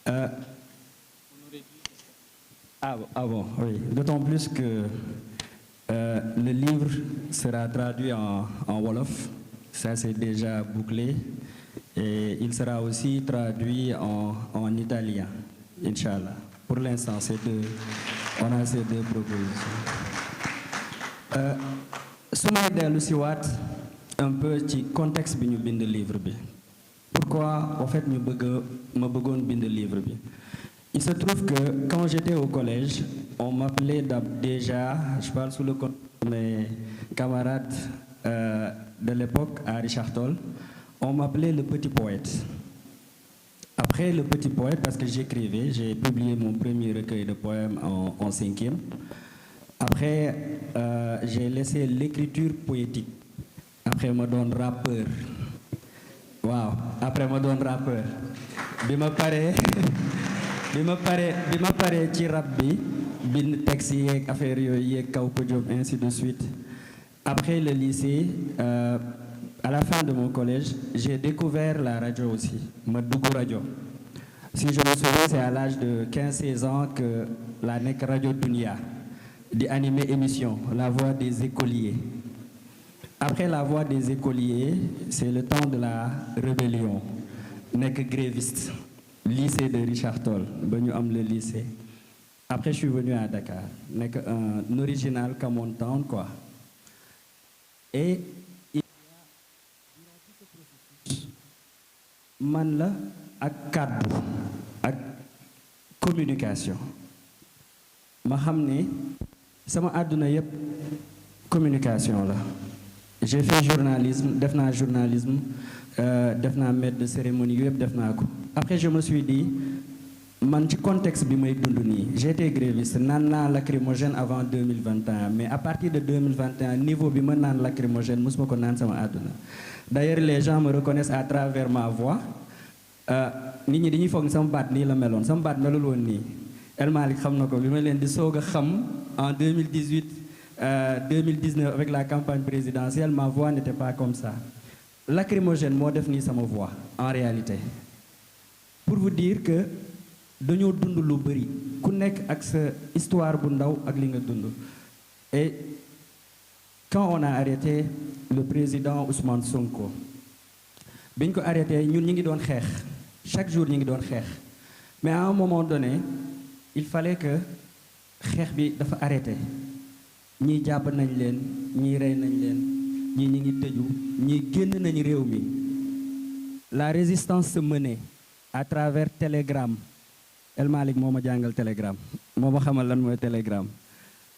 Euh, ah bon, oui. D'autant plus que le livre sera traduit en Wolof. Ça, c'est déjà bouclé. Et il sera aussi traduit en italien, Inch'Allah. Pour l'instant, on a ces deux propositions. Su may dellu si waat un peu ci contexte bi ñu bind livre bi. Pourquoi, en fait, ma bëggoon bind livre bi. Il se trouve que quand j'étais au collège, on m'appelait déjà, je parle sous le compte de mes camarades de l'époque à Richard Toll, on m'appelait le petit poète. Après le petit poète, parce que j'écrivais, j'ai publié mon premier recueil de poèmes en 5e. Après, j'ai laissé l'écriture poétique. Après, je me donne rappeur. Wow, après, je me donne rappeur. Bi ma paree ci rap bi bind texte yeeg affaire yooyu yeeg kaw ko job ainsi de suite. Après le lycée, à la fin de mon collège, j'ai découvert la radio aussi, ma dugg radio. Si je me souviens, c'est à l'âge de 15-16 ans que la nekk Radio Dunia di animer émission La Voix des écoliers. Après La Voix des écoliers, c'est le temps de la rébellion, nekk gréviste. Lycée de Richard Toll, ba ñu am le lycée. Après, je suis venu à Dakar, nekk un original Camon Town, quoi. Et il y a durant tout ce processus, man la ak kàddu ak communication. Ma xam ne sama àdduna yépp communication la. J'ai fait journalisme, def naa journalisme, def naa maître de cérémonie yépp def naa ko. Après, je me suis dit, man ci contexte bi may dund nii, j'étais gréviste, naan naa lacrymogène avant 2021, mais à partir de 2021, niveau bi ma naan lacrymogène mosuma ko naan sama àdduna. D'ailleurs, les gens me reconnaissent à travers ma voix. Nit ñi dañuy foog sama baat nii la meloon, sama baat melul woon nii. El Malick xam na ko bi ma leen di soog a xam en 2018, 2019 avec la campagne présidentielle, ma voix n'était pas comme ça. Lacrymogène moo def nii sama voix, en réalité. Pour vous dire que dañoo dund lu bari ku nekk ak sa histoire bu ndaw ak li nga dund. Et quand on a arrêté le président Ousmane Sonko biñ ko arrêté ñun ñi ngi doon xeex chaque jour ñi ngi doon xeex, mais à un moment donné il fallait que xeex bi dafa arrêté. ñii jàpp nañ leen, ñii rey nañ leen, ñii ñi ngi tëju, ñii génn nañ réew mi. La résistance se menait à travers Telegram. El Malick moo ma jàngal Telegram moo ma xamal lan mooy Telegram.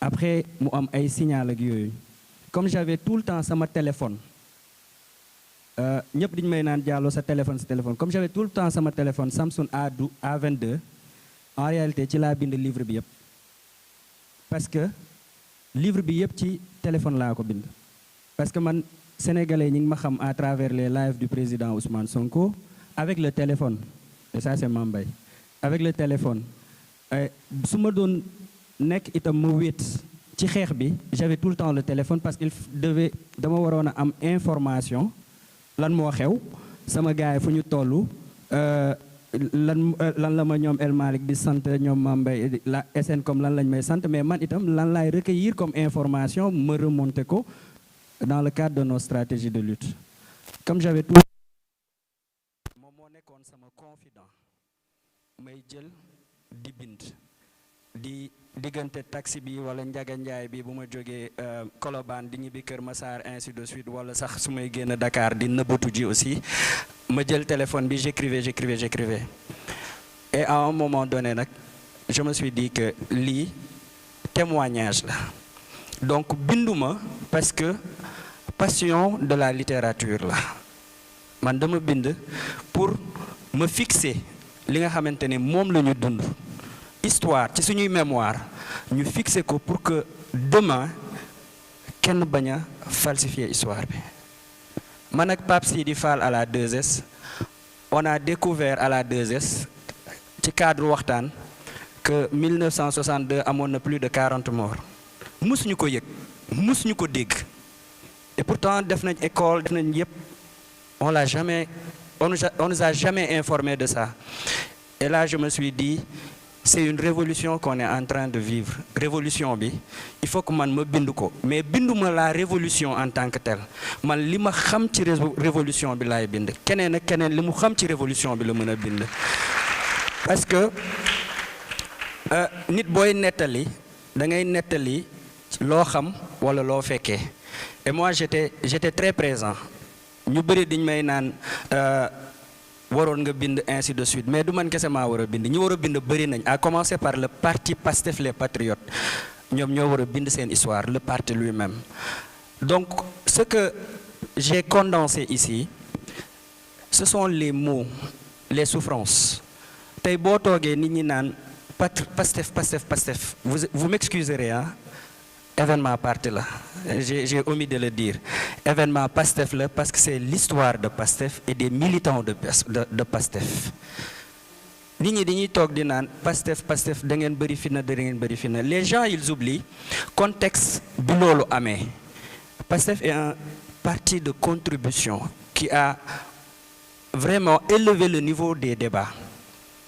Après mu am ay signal ak yooyu. Comme j'avais tout le temps sama téléphone, ñëpp diñu may naan Diallo sa téléphone. Comme j'avais tout le temps sama téléphone Samsung A22, en réalité ci laa bind livre bi yëpp. Parce que livre bi yëpp ci téléphone laa ko bind. Parce que man sénégalais ñi ngi ma xam à travers les lives du président Ousmane Sonko avec le téléphone. Et ça c'est Mambay. Avec le téléphone. su ma doon nekk itam ma wéet ci xeex bi, j'avais tout le temps le téléphone parce qu'il devait dama waroon a am information lan moo xew sama gars yi fu ñu toll lan la ma ñoom El Malick di sant ñoom Mambay la SN comme lan lañ may sant, mais man itam lan laay recueillir comme information me remonter ko dans le cadre de nos stratégies de lutte. Comme j'avais tout moom moo nekkoon sama confident, may jël di bind di diggante taxi bi wala Njaga Njaay bi bu ma jógee Colobane di ñibbi Kër Massar ainsi de suite, wala sax su may génn Dakar di nëbbatu ji aussi ma jël téléphone bi j'écrivais. Et à un moment donné nag je me suis dit que lii témoignage la, donc binduma parce que passion de la littérature la, man dama bind pour me fixer li nga xamante ne moom la ñu dund, histoire ci suñuy mémoire ñu fixer ko pour que demain kenn bañ a falsifier histoire bi. Man ak Pape Sidi Fall à la 2S, on a découvert à la 2S ci cadre waxtaan que 1962 amoon na plus de 40 morts. Musuñu ko yëg, musuñu ko dégg. Et pourtant def nañ école, def nañ yëpp, on nous a jamais informé de ça. Et là, je me suis dit, c'est une révolution qu'on est en train de vivre. Révolution, bi, il faut que man me bindu ko. Mais binduma la révolution en tant que telle. Man li ma xam ci révolution bi lay bind. Keneen ak keneen li mu xam ci révolution bi la mën a bind. Parce que nit booy nettali da ngay nettali loo xam wala loo fekkee. Et moi j'étais très présent. Ñu bëri diñ may naan waroon nga bind ainsi de suite, mais du man kese maa war a bind ñi war a bind bëri nañ, à commencer par le parti Pastef les Patriotes. Ñoom ñoo war a bind seen histoire, le parti lui-même. Donc ce que j'ai condensé ici, ce sont les mots, les souffrances. Tey boo toogee nit ñi naan Pastef, vous m'excuserez, hein? Événement parti là, j'ai omis de le dire. Événement Pastef là, parce que c'est l'histoire de Pastef et des militants de Pastef. Nit ñi dañuy toog di naan Pastef da ngeen bëri fina da ngeen bëri fina. Les gens ils oublient contexte bi loolu amee. Pastef est un parti de contribution qui a vraiment élevé le niveau des débats.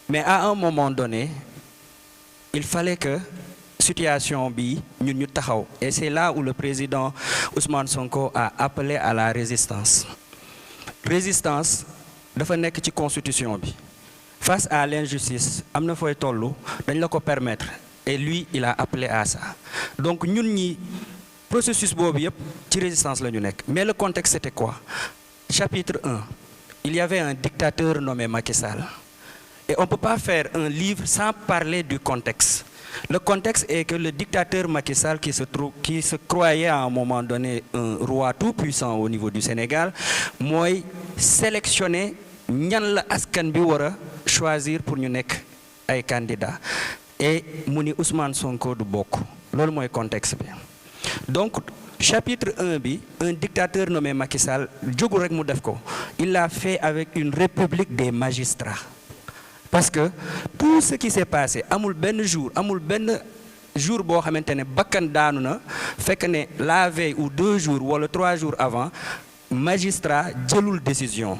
Mais à un moment donné, il fallait que situation bi ñun ñu taxaw, et c'est là où le président Ousmane Sonko a appelé à la résistance. Résistance dafa nekk ci constitution bi. Face à l'injustice am na fooy tollu dañ la ko permettre, et lui il a appelé à ça. Donc ñun ñi processus boobu yëpp ci résistance la ñu nekk. Mais le contexte c'était quoi? Chapitre 1, il y avait un dictateur nommé Macky Sall. Et on ne peut pas faire un livre sans parler du contexte. Le contexte est que le dictateur Macky Sall, qui se croyait à un moment donné un roi tout puissant au niveau du Sénégal, mooy sélectionné ñan la askan bi war a choisir pour ñu nekk ay candidats. Et mu ni Ousmane Sonko du bokk. Loolu mooy contexte bi. Donc chapitre 1 bi, un dictateur nommé Macky Sall jógu rek mu def ko. Il l'a fait avec une république des magistrats. Parce que tout ce qui s'est passé amul benn jour boo xamante ne bakkan daanu na fekk ne la veille ou 2 jours wala 3 jours avant magistrat jëlul décision.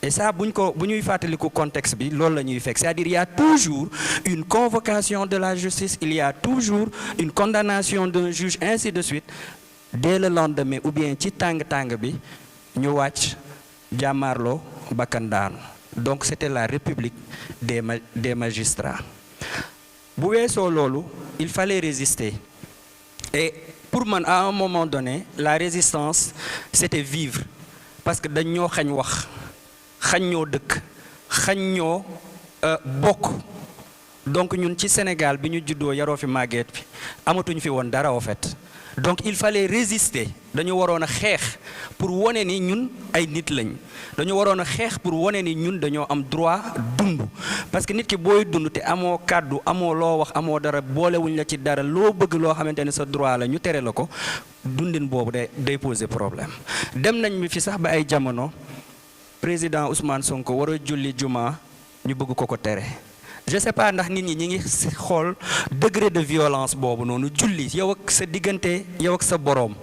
Et ça bu ñuy fàttaliku contexte bi loolu la ñuy fekk, c'est-à-dire il y a toujours une convocation de la justice, il y a toujours une condamnation d'un juge, ainsi de suite. Dès le lendemain ou bien ci tàng bi ñu wàcc jàmmaarloo bakkan daanu. Donc c'était la république des magistrats. Bu weesoo loolu, il fallait résister. Et pour man, à un moment donné, la résistance, c'était vivre. Parce que dañ ñoo xañ wax, xañ ñoo dëkk, xañ ñoo bokk. Donc ñun ci Sénégal bi ñu juddoo yaroo fi màgget fi amatuñ fi woon dara en fait. Donc il fallait résister. Dañu waroon a xeex pour wone ni ñun ay nit lañ. Dañu waroon a xeex pour wone ni ñun dañoo am droit dund. Parce que nit ki booy dund te amoo kàddu, amoo loo wax, amoo dara, boolewuñ la ci dara, loo bëgg loo xamante ne sa droit la ñu tere la ko, dundin boobu day poser problème. Dem nañ mi fi sax ba ay jamono président Ousmane Sonko war a julli juma ñu bëgg ko tere. Je sais pas ndax nit ñi ngi xool degré de violence boobu noonu julli yow ak sa diggante yow ak sa boroom.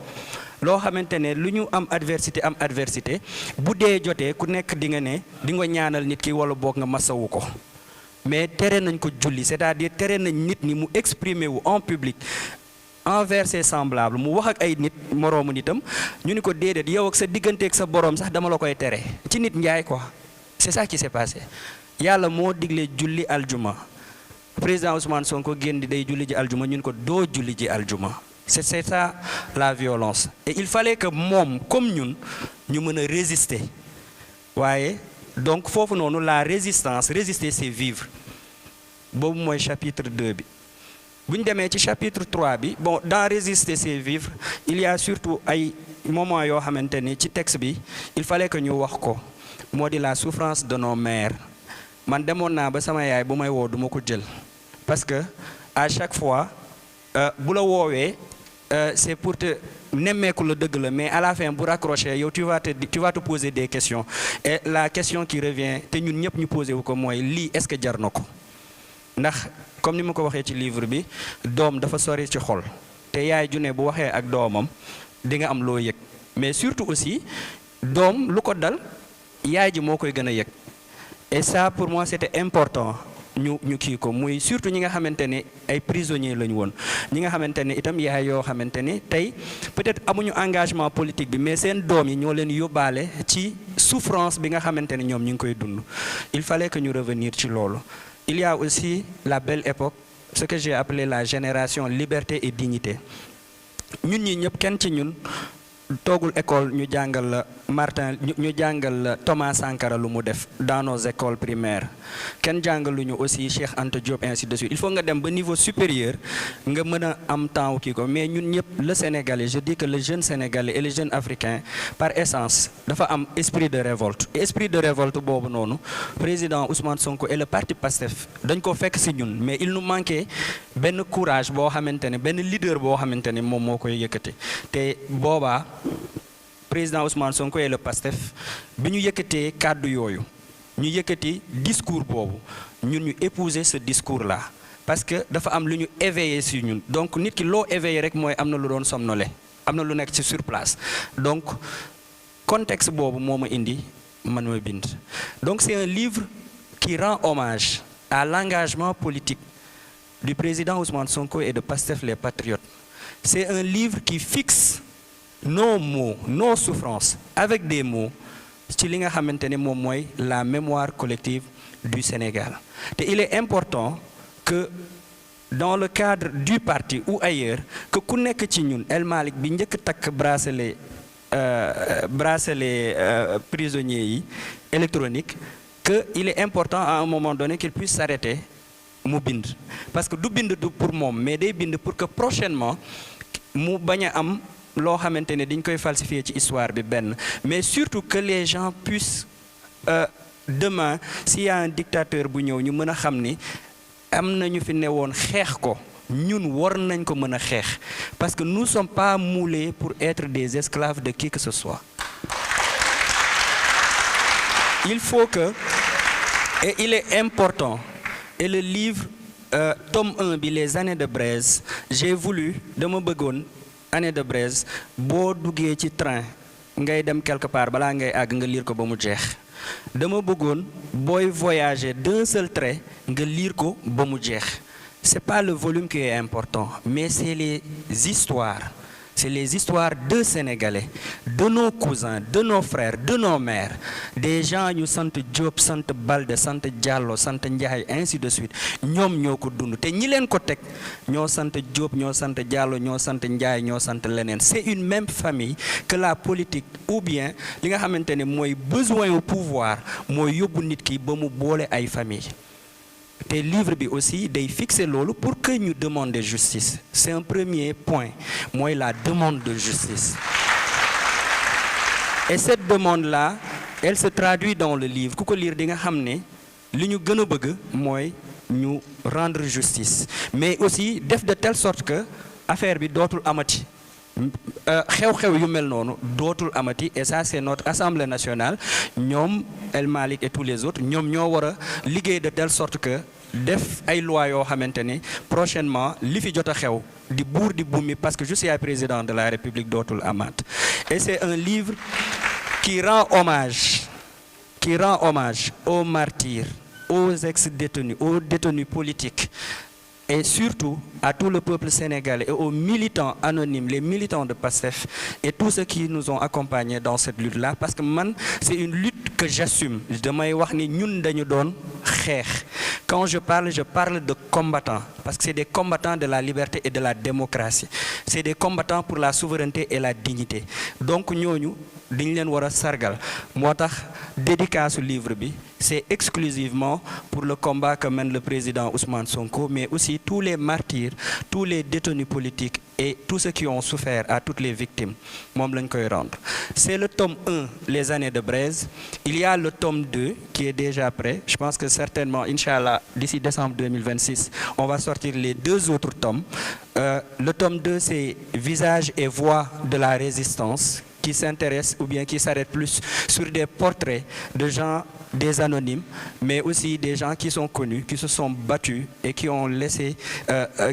Loo xamante ne lu ñu am adversité bu dee jotee ku nekk di nga ñaanal nit ki wala boog nga masawu ko. Mais tere nañ ko julli, c'est-à-dire tere nañ nit ñi mu exprimer wu en public envers ses semblables, mu wax ak ay nit moroomu nitam ñu ni ko déedéet yow ak sa diggante ak sa boroom sax dama la koy tere ci nit njaay quoi. C'est ça qui s'est passé. Yàlla moo digle julli aljuma. Président Ousmane Sonko génn di day julli ji aljuma ñu ni ko doo julli ji aljuma. C'est ça la violence. Et il fallait que moom comme ñun ñu mën a résister. Waaye donc foofu noonu la résistance, résister c'est vivre. Boobu mooy chapitre 2 bi. Bu ñu demee ci chapitre 3 bi, bon dans résister c'est vivre, il y a surtout ay moments yoo xamante ni ci texte bi il fallait que ñu wax ko. Moo di la souffrance de nos mères. Man demoon naa ba sama yaay bu may woo duma ko jël parce que à chaque fois bu la woowee c'est pour te nemmeeku la dëgg la, mais à la fin bu raccrocher yow tu vas te poser des questions, et la question qui revient te ñun ñëpp ñu posé wu ko mooy lii est-ce que jar na ko. Ndax comme ni ma ko waxee ci livre bi, doom dafa sori ci xol te yaay ju ne bu waxee ak doomam di nga am loo yëg, mais surtout aussi doom lu ko dal yaay ji moo koy gën a yëg. Et ça pour moi c'était important ñu kii ko muy surtout ñi nga xamante ne ay prisonniers lañu woon ñi nga xamante ne itam yaay yoo xamante ne tey peut-être amuñu engagement politique bi mais seen doom yi ñoo leen yóbbaale ci souffrance bi nga xamante ne ñoom ñu ngi koy dund. Il fallait que ñu revenir ci loolu. Il y a aussi la belle époque, ce que j'ai appelé la génération liberté et dignité. ñun ñi ñëpp kenn ci ñun toogul école ñu jàngal la Martin ñu jàngal la Thomas Sankara lu mu def dans nos écoles primaires kenn jàngaluñu aussi Cheikh Anta Diop ainsi de suite. Il faut nga dem ba niveau supérieur nga mën a am temps kii ko mais ñun ñëpp le Sénégalais, je dis que le jeune Sénégalais et le jeune Africain par essence dafa am esprit de révolte. Esprit de révolte boobu noonu président Ousmane Sonko et le parti PASTEF dañ ko fekk ci ñun mais il nous manquait benn courage boo xamante ne benn leader boo xamante ne moom moo koy yëkkati te boobaa président Ousmane Sonko et le PASTEF bi ñu yëkkatee kàddu yooyu ñu yëkkati discours boobu ñun ñu épouser ce discours là parce que dafa am lu ñu éveillé ci ñun donc nit ki loo éveillé rek mooy am na lu doon somnolé am na lu nekk ci sur place donc contexte boobu moo ma indi man ma bind. Donc c'est un livre qui rend hommage à l'engagement politique du président Ousmane Sonko et de PASTEF les Patriotes. C'est un livre qui fixe nos mots, nos souffrances avec des mots ci li nga xamante ne moom mooy la mémoire collective du Sénégal. te il est important que dans le cadre du parti ou ailleurs que ku nekk ci ñun El Malick bi njëkk takk bracelet prisonniers yi électronique que il est important à un moment donné qu'il puisse s'arrêter mu bind parce que du bind du pour moom mais day bind pour que prochainement mu bañ a am loo xamante ne dañ koy falsifier ci histoire bi benn mais surtout que les gens puissent demain s'il y a un dictateur bu ñëw ñu mën a xam ni am na ñu fi newoon xeex ko ñun war nañ ko mën a xeex parce que nous sommes pas moulés pour être des esclaves de qui que ce soit. Il faut que et il est important et le livre tome 1 bi les années de braise j'ai voulu dama bëggoon année de braise boo duggee ci train ngay dem quelque part balaa ngay àgg nga lire ko ba mu jeex dama bëggoon booy voyager d'un seul trait nga lire ko ba mu jeex. C'est pas le volume qui est important mais c'est les histoires de Sénégalais, de nos cousins, de nos frères, de nos mères, des gens ñu sant Diop sant Balde sant Diallo sant Ndiaye ainsi de suite ñoom ñoo ko dund te ñi leen ko teg ñoo sant Diop ñoo sant Diallo ñoo sant Ndiaye ñoo sant leneen. C'est une même famille que la politique ou bien li nga xamante ne mooy besoin au pouvoir mooy yóbbu nit ki ba mu boole ay famille. te livre bi aussi day fixer loolu pour que ñu demander justice. C'est un premier point mooy la demande de justice et cette demande là elle se traduit dans le livre ku ko lire di nga xam ne li ñu gën a bëgg mooy ñu rendre justice mais aussi def de telle sorte que affaire bi dootul amati xew-xew yu mel noonu dootul amati et ça c'est notre Assemblée nationale ñoom El Malick et tous les autres ñoom ñoo war a liggéey de telle sorte que def ay loi yoo xamante ne prochainement li fi jot a xew di buur di bumi parce que je suis président de la République dootul amaat et c'est un livre qui rend hommage aux martyrs, aux ex-détenus, aux détenus politiques et surtout à tout le peuple sénégalais et aux militants anonymes, les militants de PASTEF et tous ceux qui nous ont accompagnés dans cette lutte-là parce que man c'est une lutte que j'assume. Damay wax ni ñun dañu doon xeex. Quand je parle de combattants parce que c'est des combattants de la liberté et de la démocratie. C'est des combattants pour la souveraineté et la dignité. Donc ñooñu dañ leen war a sargal moo tax dédicace su livre bi c'est exclusivement pour le combat que mène le président Ousmane Sonko mais aussi tous les martyrs, tous les détenus politiques et tous ceux qui ont souffert à toutes les victimes moom lañ koy rendre. C'est le tome 1 les années de braise. Il y a le tome 2 qui est déjà prêt. Je pense que certainement Inch'Allah d'ici décembre 2026 on va sortir les 2 autres tomes. Le tome 2 c'est Visage et voix de la résistance qui s'intéresse ou bien qui s'arrête plus sur des portraits de gens des anonymes, mais aussi des gens qui sont connus, qui se sont battus et qui ont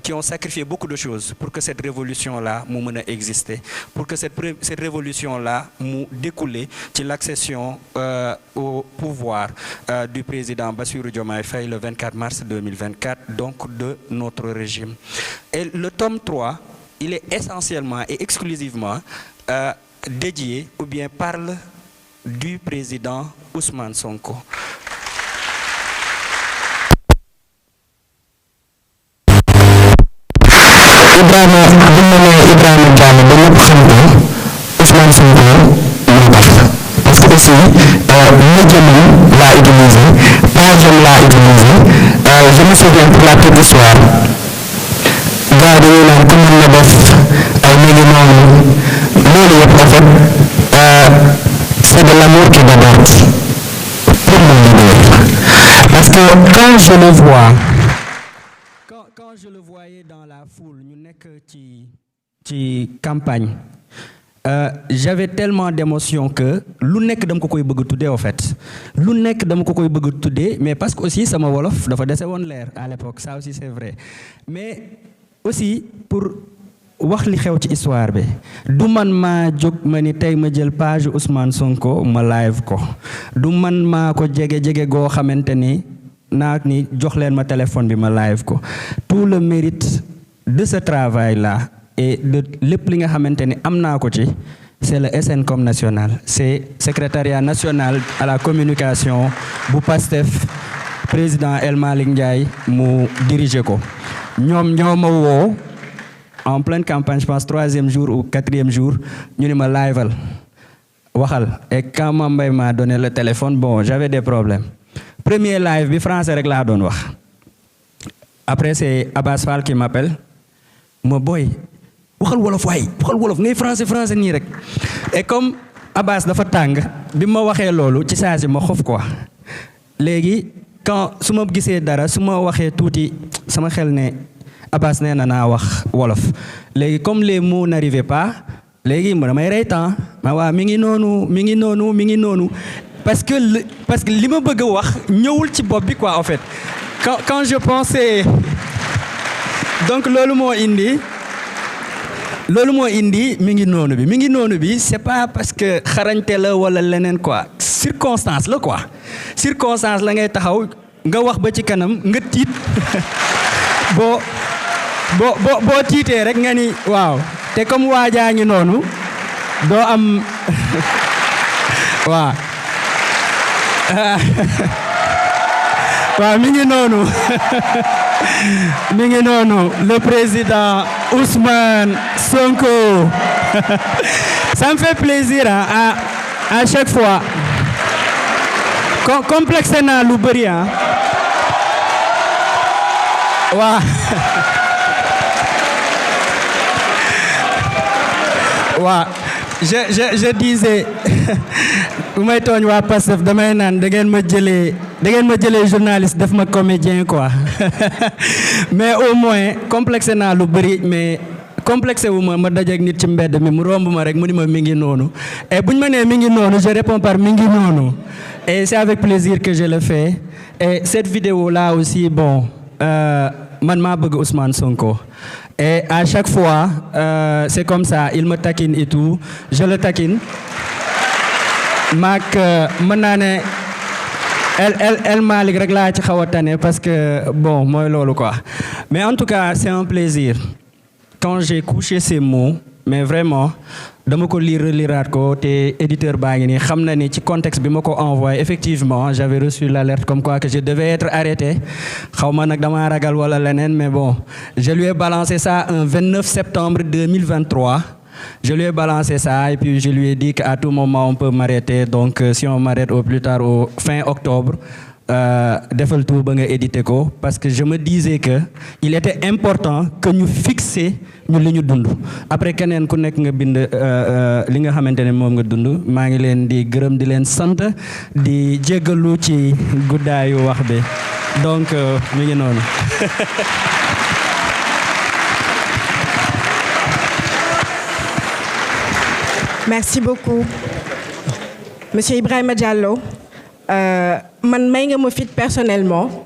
qui ont sacrifié beaucoup de choses pour que cette révolution-là puisse exister, pour que cette révolution-là découle de l'accession au pouvoir du président Bassirou Diomaye Faye le 24 mars 2024, donc de notre régime. Et le tome 3, il est essentiellement et exclusivement dédié ou bien parle du président Ousmane Sonko. Ibrahima Diallo ba ñëpp xam ko Ousmane Sonko moo tax parce que aussi médium laa utilisé page laa utilisé je me souviens pour la petite histoire gars dañuy naan ku mën na def ay léegi noonu loolu yëpp en fait c'est de l'amour qui déborde pour mon leader parce que quand je le vois quand je le voyais dans la foule ñu nekk ci campagne j'avais tellement d'émotion que lu nekk dama ko koy bëgg tuddee en fait lu nekk dama ko koy bëgg tuddee mais parce que aussi sama wolof dafa dese woon leer à l'époque ça aussi c'est vrai mais aussi pour wax li xew ci histoire bi du man maa jóg ma ni tey ma jël page Ousmane Sonko ma live ko du man maa ko jege goo xamante ni naa ni jox leen ma téléphone bi ma live ko tout le mérite de ce travail là et de lépp li nga xamante ni am naa ko ci c'est le SNCOM national c'est secrétariat national à la communication bu PASTEF président El Malick Ndiaye mu diriger ko ñoom ñoo ma woo en pleine campagne je pense 3e jour ou 4e jour ñu ni ma liveal waxal et quand Mbaye m'a donné le téléphone bon j'avais des problèmes premier live bi français rek laa doon wax après c'est Abbas Fall qui m'appelle ma boy waxal wolof waay waxal wolof ngay français nii rek et comme Abbas dafa tàng bi ma waxee loolu ci saa si ma xof quoi léegi quand su ma gisee dara su ma waxee tuuti sama xel ne Abbas nee na naa wax wolof léegi comme les mots n'arrivaient pas léegi ma damay rey temps ma waa mi ngi noonu parce que li ma bëgg a wax ñëwul ci bopp bi quoi en fait quand je pensais donc loolu moo indi mi ngi noonu bi c'est pas parce que xarañte la wala leneen quoi circonstance la quoi circonstance la ngay taxaw nga wax ba ci kanam nga tiit boo tiitee rek nga ni waaw te comme waajaa ngi noonu doo am waaw waaw mi ngi noonu le président Ousmane Sonko ça me fait plaisir à chaque fois complexe naa lu bëri waaw waaw je disais bu may tooñ waa Pastef damay naan da ngeen ma jëlee journaliste def ma comédien quoi mais au moins complexé naa lu bëri mais complexé wu ma dajeek nit ci mbedd mi mu romb ma rek mu ni ma mi ngi noonu et buñ ma nee mi ngi noonu je réponds par mi ngi noonu et c'est avec plaisir que je le fais et cette vidéo là aussi bon man maa bëgg Ousmane Sonko et à chaque fois c'est comme ça il me taquine et tout je le taquine maak mën naa ne El Malick rek laa ci xaw a tane parce que bon mooy loolu quoi mais en tout cas c'est un plaisir quand j'ai couché ces mots mais vraiment dama ko liraat ko te éditeur baa ngi nii xam na ni ci contexte bi ma ko envoyé effectivement j'avais reçu l'alerte comme quoi que je devais être arrêté xaw ma nag dama ragal wala leneen mais bon je lui ai balancé ça un 29 septembre 2023 je lui ai balancé ça et puis je lui ai dit qu'à tout moment on peut m'arrêter donc si on m'arrête au plus tard au fin octobre defal tout ba nga édité ko parce que je me disais que il était important que ñu fixer ñu li ñu dund après keneen ku nekk nga bind li nga xamante ne moom nga dund maa ngi leen di gërëm di leen sant di jéggalu ci guddaayu wax bi donc mi ngi noonu Merci beaucoup Monsieur Ibrahima Diallo man may nga ma fit personnellement